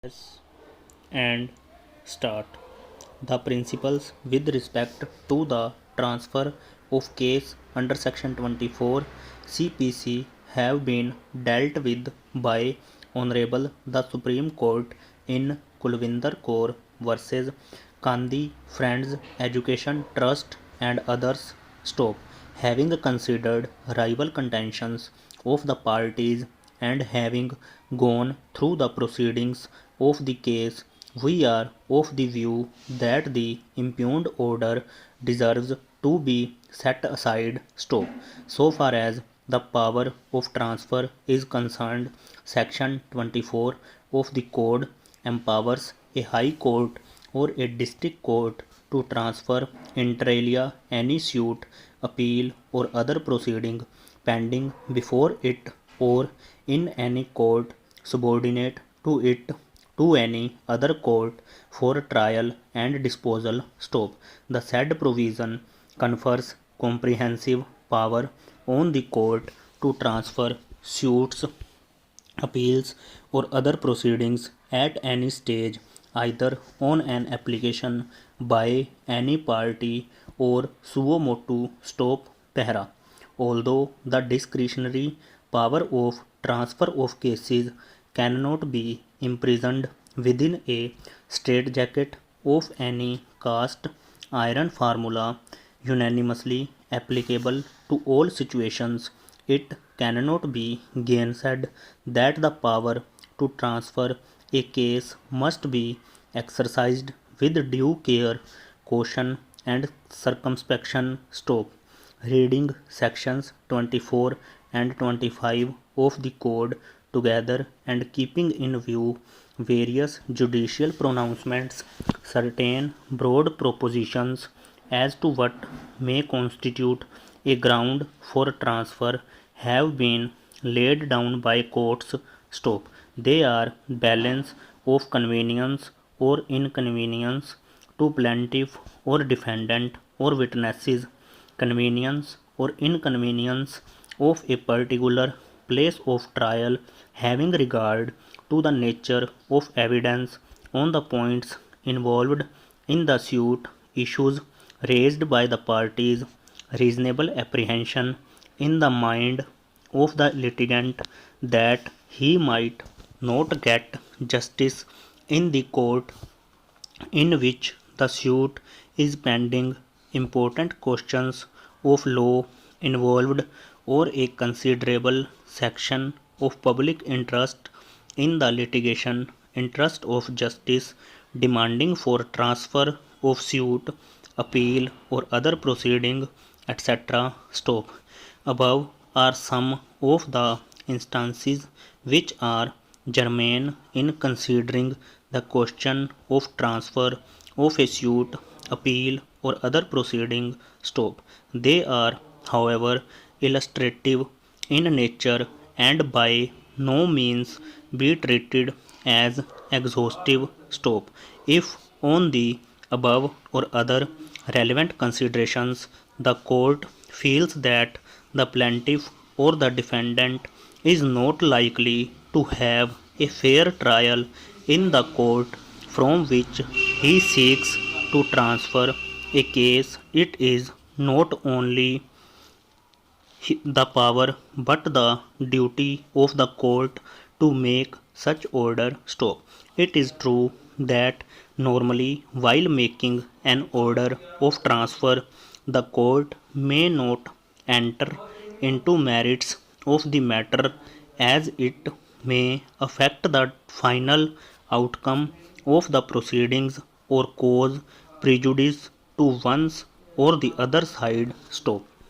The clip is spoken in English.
Yes, and start. The principles with respect to the transfer of case under section 24 CPC have been dealt with by Honorable the Supreme Court in Kulvinder Kaur versus Gandhi Friends Education Trust and others. Stop. Having considered rival contentions of the parties and having gone through the proceedings of the case, we are of the view that the impugned order deserves to be set aside. Stop. So far as the power of transfer is concerned, Section 24 of the Code empowers a High Court or a District Court to transfer inter alia any suit, appeal, or other proceeding pending before it or in any court subordinate to it to any other court for trial and disposal. Stop. The said provision confers comprehensive power on the court to transfer suits, appeals, or other proceedings at any stage, either on an application by any party or suo motu. Stop. Para. Although the discretionary power of transfer of cases cannot be imprisoned within a straitjacket of any cast iron formula unanimously applicable to all situations, it cannot be gainsaid that the power to transfer a case must be exercised with due care, caution, and circumspection. Stop. Reading sections 24 and 25 of the Code together and keeping in view various judicial pronouncements, certain broad propositions as to what may constitute a ground for transfer have been laid down by courts. Stop. They are balance of convenience or inconvenience to plaintiff or defendant or witnesses, convenience or inconvenience of a particular place of trial having regard to the nature of evidence on the points involved in the suit, issues raised by the parties, reasonable apprehension in the mind of the litigant that he might not get justice in the court in which the suit is pending, important questions of law involved, or a considerable section of public interest in the litigation, interest of justice demanding for transfer of suit, appeal, or other proceeding, etc. Stop. Above are some of the instances which are germane in considering the question of transfer of a suit, appeal, or other proceeding. Stop. They are, however, illustrative in nature and by no means be treated as exhaustive. Stop. If on the above or other relevant considerations the court feels that the plaintiff or the defendant is not likely to have a fair trial in the court from which he seeks to transfer a case, it is not only the power but the duty of the court to make such order. Stop. It is true that normally while making an order of transfer, the court may not enter into merits of the matter as it may affect the final outcome of the proceedings or cause prejudice to one's or the other side. Stop.